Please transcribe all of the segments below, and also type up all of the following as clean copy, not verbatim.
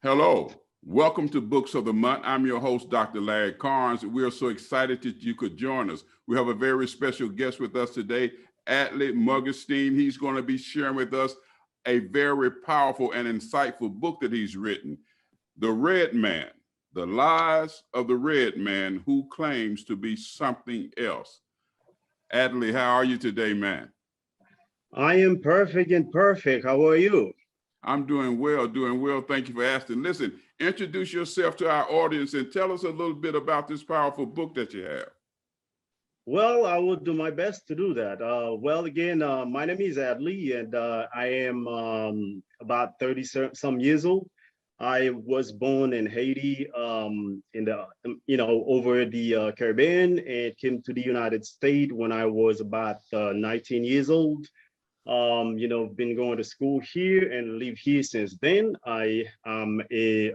Hello, welcome to Books of the Month. I'm your host, Dr. Larry Carnes. We are so excited that you could join us. We have a very special guest with us today, Adly Mondestin. He's going to be sharing with us a very powerful and insightful book that he's written, The Red Man, The Lies of the Red Man Who Claims to Be Something Else. Adly, how are you today, man? I am perfect and perfect. How are you? I'm doing well, doing well. Thank you for asking. Listen, introduce yourself to our audience and tell us a little bit about this powerful book that you have. Well, I will do my best to do that. My name is Adly, and I am about 30 some years old. I was born in Haiti, over the Caribbean, and came to the United States when I was about 19 years old. Been going to school here and live here since then. I am a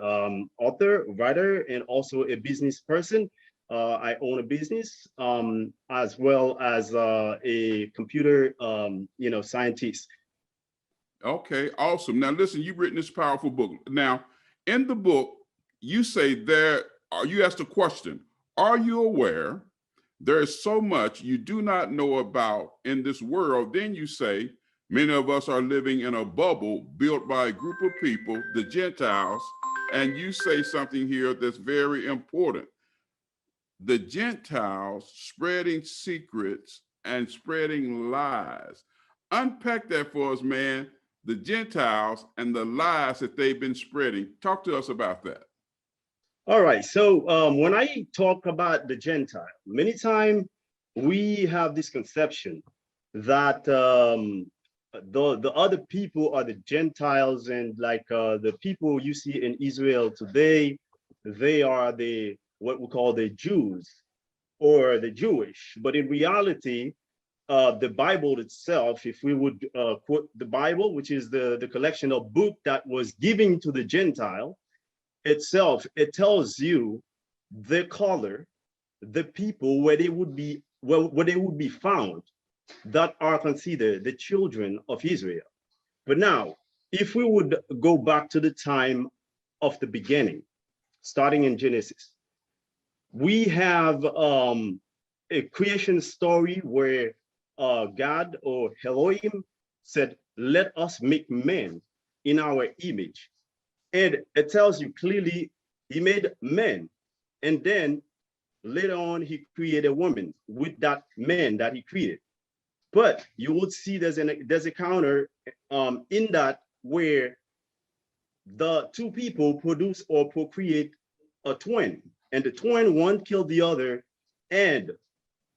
author, writer, and also a business person. I own a business as well as a computer, scientist. Okay, awesome. Now, listen, you've written this powerful book. Now, in the book, you say you asked a question, are you aware there is so much you do not know about in this world? Then you say, many of us are living in a bubble built by a group of people, the Gentiles, and you say something here that's very important. The Gentiles spreading secrets and spreading lies. Unpack that for us, man. The Gentiles and the lies that they've been spreading. Talk to us about that. All right. So when I talk about the Gentile, many times we have this conception that the other people are the Gentiles, and like the people you see in Israel today, they are the what we call the Jews or the Jewish. But in reality, the Bible itself, if we would quote the Bible, which is the collection of book that was given to the Gentile itself, it tells you the color, the people where they would be found that are considered the children of Israel. But now, if we would go back to the time of the beginning, starting in Genesis, we have a creation story where God or Elohim said, let us make man in our image. And it tells you clearly he made man. And then later on, he created a woman with that man that he created. But you would see there's a counter in that where the two people produce or procreate a twin, and the twin one killed the other, and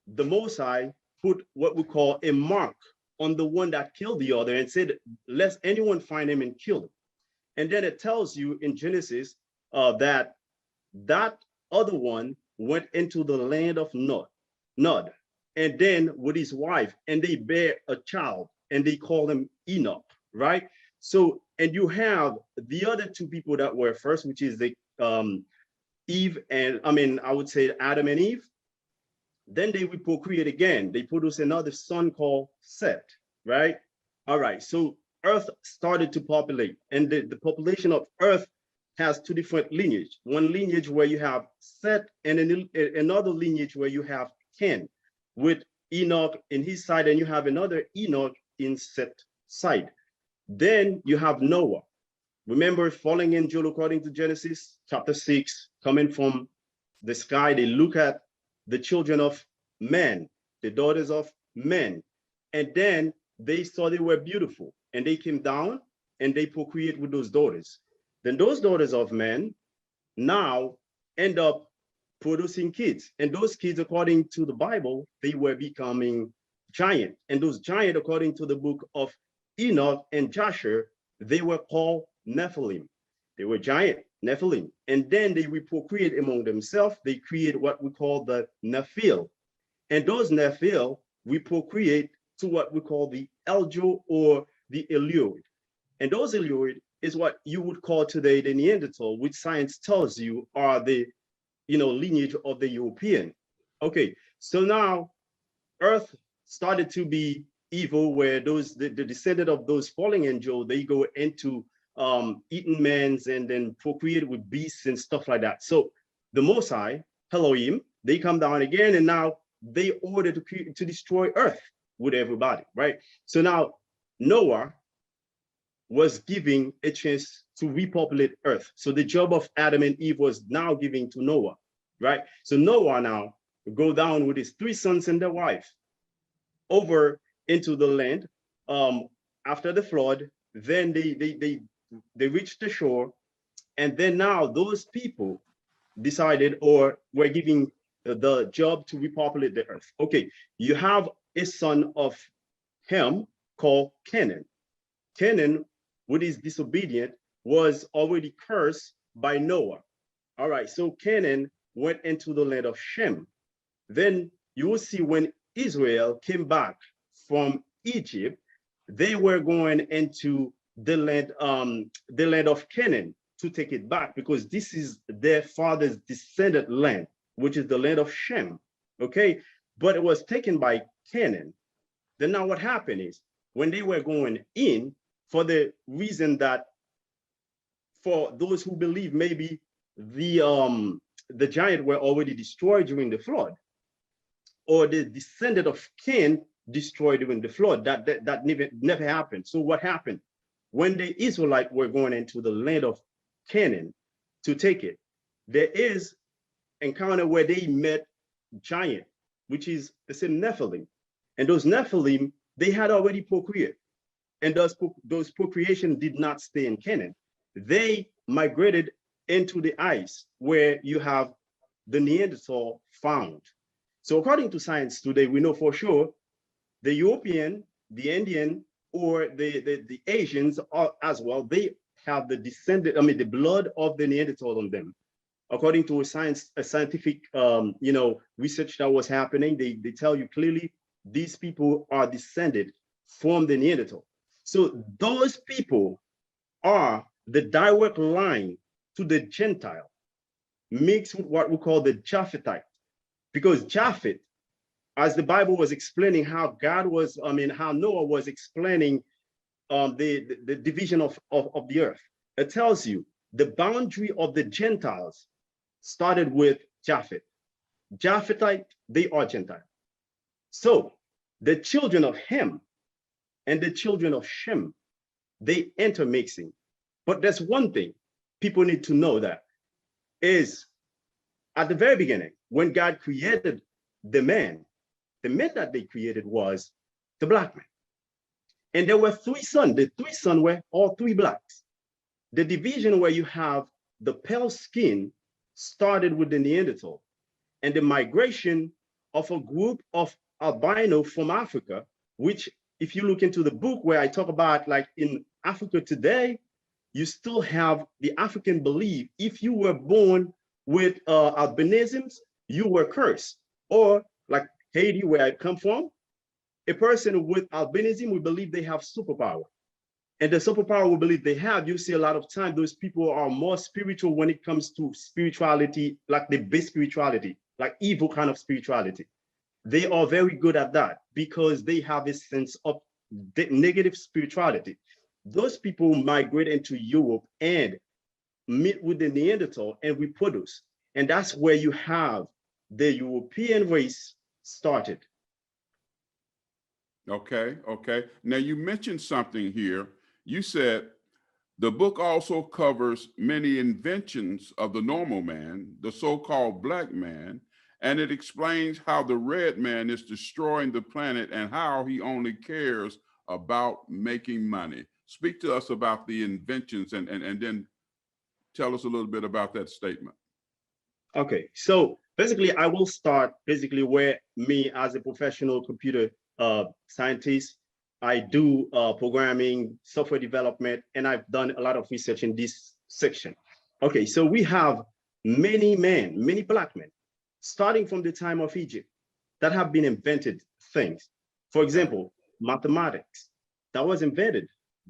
the Most High put what we call a mark on the one that killed the other and said, "Lest anyone find him and kill him." And then it tells you in Genesis that that other one went into the land of Nod, and then with his wife, and they bear a child, and they call him Enoch, right? So, and you have the other two people that were first, which is the Eve, and I would say Adam and Eve. Then they would procreate again. They produce another son called Seth, right? All right, so Earth started to populate, and the population of Earth has two different lineage. One lineage where you have Seth, and another lineage where you have Cain, with Enoch in his side, and you have another Enoch in Seth's side. Then you have Noah. Remember, falling angel according to Genesis chapter 6, coming from the sky, they look at the children of men, the daughters of men, and then they saw they were beautiful, and they came down and they procreate with those daughters. Then those daughters of men now end up producing kids, and those kids, according to the Bible, they were becoming giant, and those giant, according to the book of Enoch and Jasher, they were called Nephilim. They were giant Nephilim, and then they will procreate among themselves. They create what we call the Nephil, and those Nephil we procreate to what we call the Eljo or the Elioid. And those Elioid is what you would call today the Neanderthal, which science tells you are the lineage of the European. Okay, so now Earth started to be evil, where the descendant of those falling angels, they go into eating mans and then procreated with beasts and stuff like that. So the Most High, Elohim, they come down again, and now they order to destroy Earth with everybody, right? So now Noah was giving a chance to repopulate Earth. So the job of Adam and Eve was now giving to Noah, right? So Noah now go down with his 3 sons and their wife over into the land after the flood. Then they reached the shore, and then now those people decided or were giving the job to repopulate the earth. Okay, you have a son of Ham called Canaan. Canaan, with his disobedient, was already cursed by Noah. All right, so Canaan went into the land of Shem. Then you will see when Israel came back from Egypt, they were going into the land of Canaan to take it back, because this is their father's descendant land, which is the land of Shem. Okay, but it was taken by Canaan. Then now what happened is, when they were going in, for the reason that, for those who believe maybe the giant were already destroyed during the flood, or the descendant of Cain destroyed during the flood, that never happened. So what happened? When the Israelites were going into the land of Canaan to take it, there is encounter where they met giant, which is the same Nephilim. And those Nephilim, they had already procreated. And those procreation did not stay in Canaan. They migrated into the ice where you have the Neanderthal found. So according to science today, we know for sure the European, the Indian, or the Asians are, as well, they have the the blood of the Neanderthal on them. According to a scientific research that was happening, they tell you clearly these people are descended from the Neanderthal. So those people are the direct line to the Gentile, mixed with what we call the Japhethite. Because Japhet, as the Bible was explaining how how Noah was explaining the division of the earth, it tells you the boundary of the Gentiles started with Japhet. Japhethite, they are Gentile. So the children of Ham and the children of Shem, they intermixing. But there's one thing people need to know, that is, at the very beginning, when God created the man that they created was the black man. And there were 3 sons. The 3 sons were all 3 blacks. The division where you have the pale skin started with the Neanderthal, and the migration of a group of albino from Africa, which, if you look into the book where I talk about, like in Africa today, you still have the African belief, if you were born with albinisms, you were cursed. Or like Haiti, where I come from, a person with albinism, we believe they have superpower. And the superpower we believe they have, you see a lot of time, those people are more spiritual when it comes to spirituality, like the base spirituality, like evil kind of spirituality. They are very good at that because they have a sense of negative spirituality. Those people migrate into Europe and meet with the Neanderthal and reproduce. And that's where you have the European race started. Okay, okay. Now you mentioned something here. You said the book also covers many inventions of the normal man, the so-called black man, and it explains how the red man is destroying the planet and how he only cares about making money. Speak to us about the inventions and then tell us a little bit about that statement. Okay, so basically I will start basically where me as a professional computer scientist, I do programming, software development, and I've done a lot of research in this section. Okay, so we have many men, many black men, starting from the time of Egypt, that have been invented things. For example, mathematics, that was invented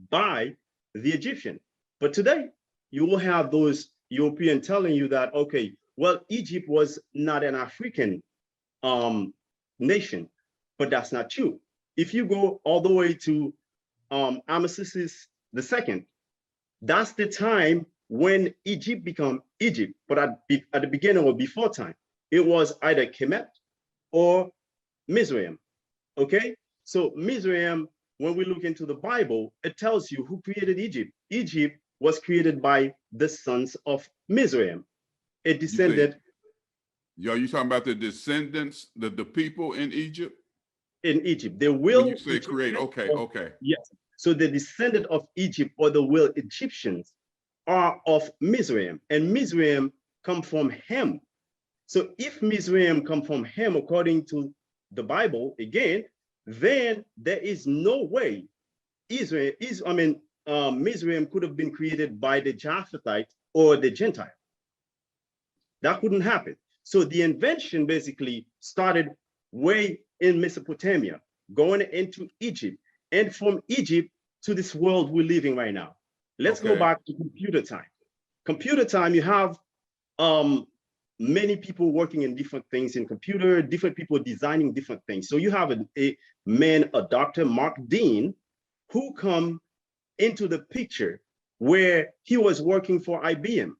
by the Egyptian. But today, you will have those European telling you that, okay, well, Egypt was not an African nation, but that's not true. If you go all the way to Amasis II, That's the time when Egypt become Egypt. But at the beginning or before time, it was either Kemet or Mizraim. Okay, so Mizraim, when we look into the Bible, it tells you who created Egypt. Egypt was created by the sons of Mizraim, a descendant. You talking about the descendants, the people in Egypt? In Egypt, the will. When you say create, okay. Yes. So the descendant of Egypt, or the will Egyptians, are of Mizraim, and Mizraim come from Ham. So if Mizraim come from Ham, according to the Bible, again, then there is no way Mizraim could have been created by the Japhetite or the Gentile. That couldn't happen. So the invention basically started way in Mesopotamia, going into Egypt, and from Egypt to this world we're living right now. Let's go back to computer time. Computer time, you have many people working in different things in computer, different people designing different things. So you have a man, a Dr. Mark Dean, who come into the picture where he was working for IBM.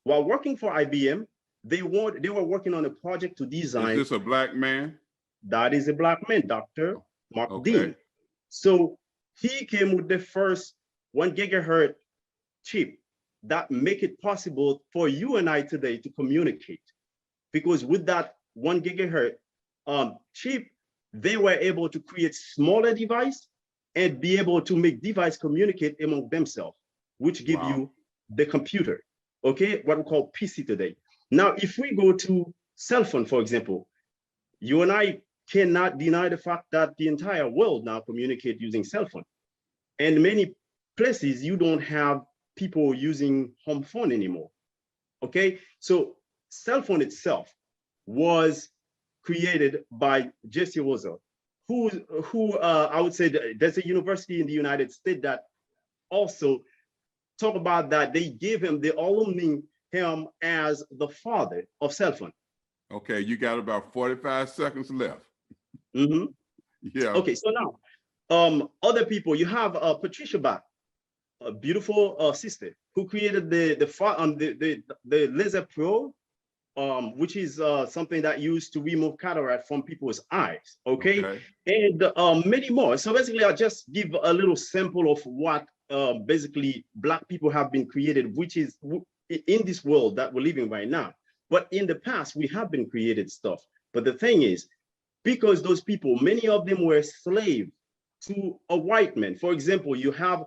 While working for IBM, they were working on a project to design. Is this a black man? That is a black man, Dr. Mark Dean. So he came with the first 1 gigahertz chip that make it possible for you and I today to communicate. Because with that 1 gigahertz chip, they were able to create smaller device and be able to make device communicate among themselves, which give you the computer, okay? What we call PC today. Now, if we go to cell phone, for example, you and I cannot deny the fact that the entire world now communicate using cell phone. And many places, you don't have people using home phone anymore, okay? So cell phone itself was created by Jesse Russell, who I would say there's a university in the United States that also talk about that. They gave him, they alumni him as the father of cell phone. Okay, you got about 45 seconds left. Mm-hmm. Yeah. Okay, so now, other people, you have Patricia Bach, a beautiful sister who created the Laser Pro, which is something that used to remove cataract from people's eyes. Okay. And many more. So basically, I'll just give a little sample of what basically Black people have been created, which is in this world that we're living right now. But in the past, we have been created stuff. But the thing is, because those people, many of them were slaves to a white man. For example, you have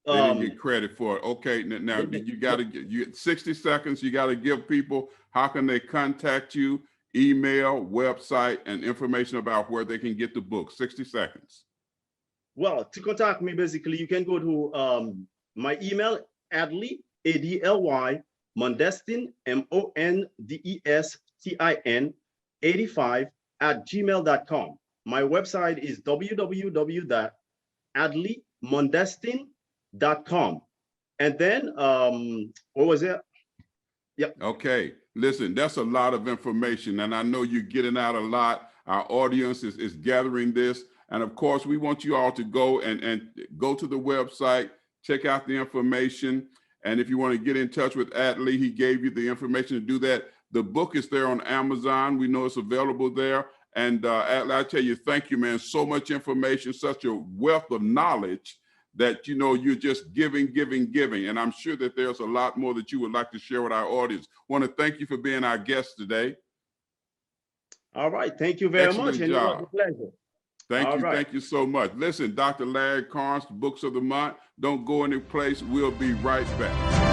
they didn't get credit for it. Okay, now you got to 60 seconds. You got to give people, how can they contact you, email, website, and information about where they can get the book. 60 seconds. Well, to contact me, basically, you can go to my email, Adly, ADLY, Mondestin, MONDESTIN 85 @gmail.com. My website is www.adlymondestin.com. And then, what was it? Yep. Okay, listen, that's a lot of information, and I know you're getting out a lot. Our audience is gathering this. And of course, we want you all to go and go to the website, check out the information. And if you want to get in touch with Adly, he gave you the information to do that. The book is there on Amazon. We know it's available there. And Adly, I tell you, thank you, man. So much information, such a wealth of knowledge that, you know, you're just giving. And I'm sure that there's a lot more that you would like to share with our audience. Want to thank you for being our guest today. All right. Thank you very much. And it was a pleasure. Thank you so much. Listen, Dr. Larry Carnes, Books of the Month. Don't go any place. We'll be right back.